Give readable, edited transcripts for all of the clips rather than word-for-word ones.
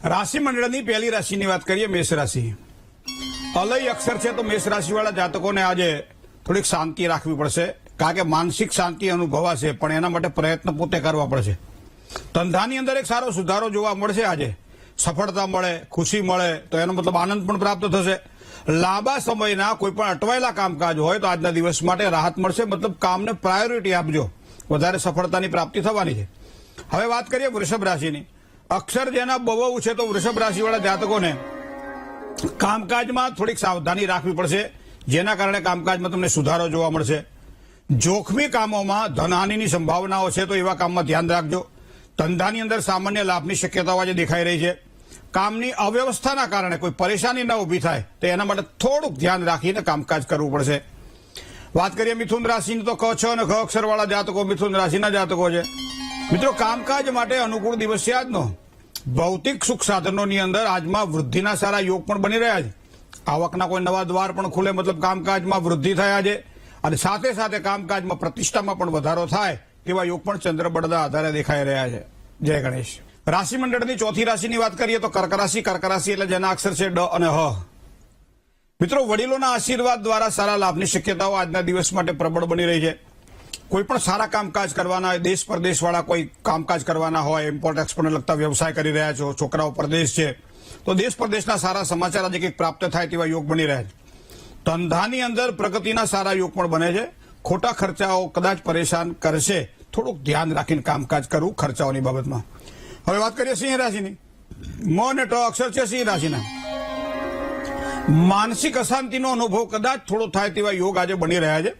राशि मंडळની પહેલી રાશિની વાત કરીએ મેષ રાશિ। અલય અક્ષર છે તો મેષ રાશિવાળા જાતકોને આજે થોડીક શાંતિ રાખવી પડશે, કારણ કે માનસિક શાંતિ અનુભવાશે, પણ એના માટે પ્રયત્ન પોતે કરવા પડશે। ધંધાની અંદર એક સારો સુધારો જોવા મળશે। આજે સફળતા મળે, ખુશી મળે તો એનો મતલબ આનંદ પણ પ્રાપ્ત થશે। લાંબા સમયના કોઈ પણ અટવાયેલા કામકાજ હોય તો આજના દિવસ માટે રાહત મળશે, મતલબ કામને પ્રાયોરિટી આપજો, વધારે સફળતાની પ્રાપ્તિ થવાની છે। હવે વાત કરીએ વૃષભ રાશિની। અક્ષર જેના બહુ છે તો વૃષભ રાશિવાળા જાતકોને કામકાજમાં થોડીક સાવધાની રાખવી પડશે, જેના કારણે કામકાજમાં તમને સુધારો જોવા મળશે। જોખમી કામોમાં ધનહાનિની સંભાવનાઓ છે તો એવા કામમાં ધ્યાન રાખજો। ધંધાની અંદર સામાન્ય લાભની શક્યતાઓ આજે દેખાઈ રહી છે। કામની અવ્યવસ્થાના કારણે કોઈ પરેશાની ન ઊભી થાય તો એના માટે થોડુંક ધ્યાન રાખીને કામકાજ કરવું પડશે। વાત કરીએ મિથુન રાશિની તો ક છ અને ખ અક્ષરવાળા જાતકો મિથુન રાશિના જાતકો છે। મિત્રો, કામકાજ માટે અનુકૂળ દિવસ છે આજનો। ભૌતિક સુખ સાધનોની અંદર આજમાં વૃદ્ધિના સારા યોગ પણ બની રહ્યા છે। આવકના કોઈ નવા દ્વાર પણ ખુલે, મતલબ કામકાજમાં વૃદ્ધિ થયા છે, અને સાથે સાથે કામકાજમાં પ્રતિષ્ઠામાં પણ વધારો થાય તેવા યોગ પણ ચંદ્રબળના આધારે દેખાઈ રહ્યા છે। જય ગણેશ। રાશિ મંડળની ચોથી રાશિની વાત કરીએ તો કર્ક રાશિ। કર્ક રાશિ એટલે જેના અક્ષર છે ડ અને હ। મિત્રો, વડીલોના આશીર્વાદ દ્વારા સારા લાભની શક્યતાઓ આજના દિવસ માટે પ્રબળ બની રહી છે। કોઈ પણ સારા કામકાજ કરવાના હોય, દેશ પરદેશ વાળા કોઈ કામકાજ કરવાના હોય, ઇમ્પોર્ટ એક્સપોર્ટને લગતા વ્યવસાય કરી રહ્યા છો, છોકરાઓ પરદેશ છે તો દેશ પરદેશના સારા સમાચાર આજે કંઈક પ્રાપ્ત થાય તેવા યોગ બની રહ્યા છે। ધંધાની અંદર પ્રગતિના સારા યોગ પણ બને છે। ખોટા ખર્ચાઓ કદાચ પરેશાન કરશે, થોડુંક ધ્યાન રાખીને કામકાજ કરવું ખર્ચાઓની બાબતમાં। હવે વાત કરીએ સિંહ રાશિની। મ અને ટ અક્ષર છે સિંહ રાશિના। માનસિક અશાંતિનો અનુભવ કદાચ થોડો થાય તેવા યોગ આજે બની રહ્યા છે।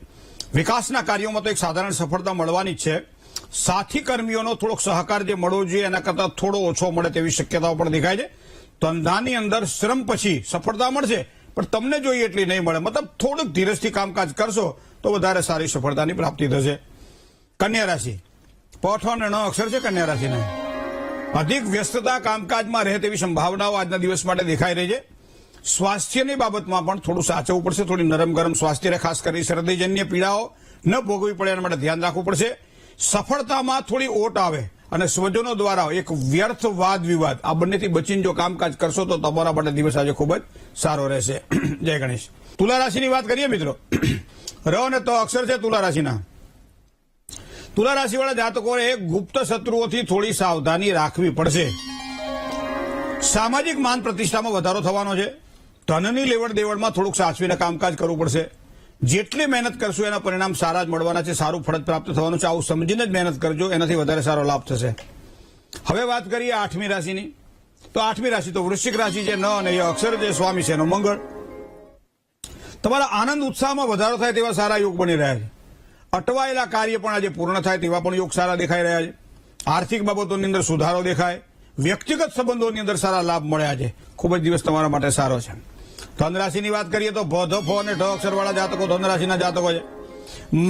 વિકાસના કાર્યોમાં તો એક સાધારણ સફળતા મળવાની જ છે। સાથી કર્મીઓનો થોડોક સહકાર જે મળવો જોઈએ એના કરતાં થોડો ઓછો મળે તેવી શક્યતાઓ પણ દેખાય છે। ધંધાની અંદર શ્રમ પછી સફળતા મળશે, પણ તમને જોઈએ એટલી નહીં મળે, મતલબ થોડુંક ધીરજથી કામકાજ કરશો તો વધારે સારી સફળતાની પ્રાપ્તિ થશે। કન્યા રાશિ। પ અને ણ અક્ષર છે કન્યા રાશિના। અધિક વ્યસ્તતા કામકાજમાં રહે તેવી સંભાવનાઓ આજના દિવસ માટે દેખાઈ રહી છે। સ્વાસ્થ્યની બાબતમાં પણ થોડું સાચવવું પડશે। થોડી નરમ ગરમ સ્વાસ્થ્ય, ખાસ કરી શરદીજન્ય પીડાઓ ન ભોગવવી પડે એના માટે ધ્યાન રાખવું પડશે। સફળતામાં થોડી ઓટ આવે અને સ્વજનો દ્વારા એક વ્યર્થ વાદ વિવાદ, આ બંનેથી બચીને જો કામકાજ કરશો તો તમારા માટે દિવસ આજે ખૂબ જ સારો રહેશે। જય ગણેશ। તુલા રાશિની વાત કરીએ મિત્રો। ર અને ત અક્ષર છે તુલા રાશિના। તુલા રાશિવાળા જાતકોએ ગુપ્ત શત્રુઓથી થોડી સાવધાની રાખવી પડશે। સામાજિક માન પ્રતિષ્ઠામાં વધારો થવાનો છે। ધનની લેવડ દેવડમાં થોડુંક સાચવીને કામકાજ કરવું પડશે। જેટલી મહેનત કરશો એના પરિણામ સારા જ મળવાના છે, સારું ફળ પ્રાપ્ત થવાનું છે। આવું સમજીને જ મહેનત કરજો, એનાથી વધારે સારો લાભ થશે। હવે વાત કરીએ આઠમી રાશિની। તો આઠમી રાશિ તો વૃશ્ચિક રાશિ છે। ન અને એ અક્ષર જે સ્વામી છે એનો મંગળ। તમારા આનંદ ઉત્સાહમાં વધારો થાય તેવા સારા યોગ બની રહ્યા છે। અટવાયેલા કાર્ય પણ આજે પૂર્ણ થાય તેવા પણ યોગ સારા દેખાઈ રહ્યા છે। આર્થિક બાબતોની અંદર સુધારો દેખાય। વ્યક્તિગત સંબંધોની અંદર સારા લાભ મળ્યા છે। ખૂબ જ દિવસ તમારા માટે સારો છે। ધન રાશિની વાત કરીએ તો ભ, ધ, ફ અને ઢ અક્ષરવાળા જાતકો ધન રાશિના જાતકો છે।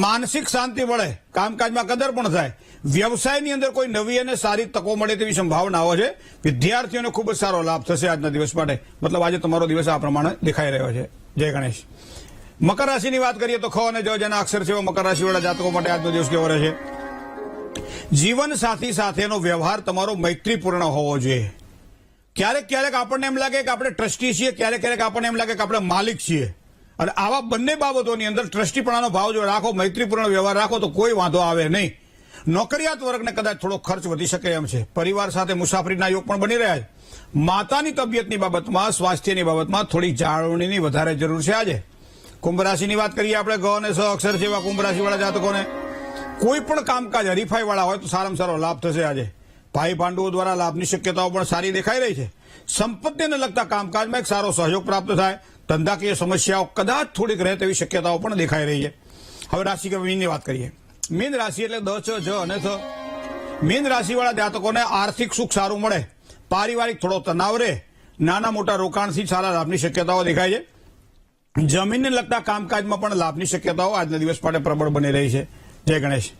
માનસિક શાંતિ મળે, કામકાજમાં કદર પણ થાય। વ્યવસાયની અંદર કોઈ નવી અને સારી તકો મળે તેવી સંભાવનાઓ છે। વિદ્યાર્થીઓને ખૂબ જ સારો લાભ થશે આજના દિવસ માટે, મતલબ આજે તમારો દિવસ આ પ્રમાણે દેખાઈ રહ્યો છે। જય ગણેશ। મકર રાશિની વાત કરીએ તો ખ અને જ જેના અક્ષર છે મકર રાશિવાળા જાતકો માટે આજનો દિવસ કેવો રહેશે? જીવન સાથી સાથેનો વ્યવહાર તમારો મૈત્રીપૂર્ણ હોવો જોઈએ। ક્યારેક ક્યારેક આપણને એમ લાગે કે આપણે ટ્રસ્ટી છીએ, ક્યારેક ક્યારેક આપણને એમ લાગે કે આપણે માલિક છીએ, અને આવા બંને બાબતોની અંદર ટ્રસ્ટીપણાનો ભાવ જો રાખો, મૈત્રીપૂર્ણ વ્યવહાર રાખો તો કોઈ વાંધો આવે નહીં। નોકરિયાત વર્ગને કદાચ થોડો ખર્ચ વધી શકે એમ છે। પરિવાર સાથે મુસાફરીના યોગ પણ બની રહ્યા છે। માતાની તબિયતની બાબતમાં, સ્વાસ્થ્યની બાબતમાં થોડી જાળવણીની વધારે જરૂર છે આજે। કુંભ રાશિની વાત કરીએ આપણે। ગ અને સ અક્ષર જેવા કુંભ રાશિવાળા જાતકોને કોઈ પણ કામકાજ હરીફાઈ વાળા હોય તો સારામાં સારો લાભ થશે આજે। ભાઈ ભાંડુઓ દ્વારા લાભની શક્યતાઓ પણ સારી દેખાઈ રહી છે। સંપત્તિને લગતા કામકાજમાં એક સારો સહયોગ પ્રાપ્ત થાય। ધંધાકીય સમસ્યાઓ કદાચ થોડીક રહે તેવી શક્યતાઓ પણ દેખાઈ રહી છે। હવે રાશિ મીનની વાત કરીએ। મીન રાશિ એટલે દ, ચ, જ અને થ। મીન રાશિવાળા જાતકોને આર્થિક સુખ સારું મળે। પારિવારિક થોડો તણાવ રહે। નાના મોટા રોકાણથી સારા લાભની શક્યતાઓ દેખાય છે। જમીનને લગતા કામકાજમાં પણ લાભની શક્યતાઓ આજના દિવસ માટે પ્રબળ બની રહી છે। જય ગણેશ।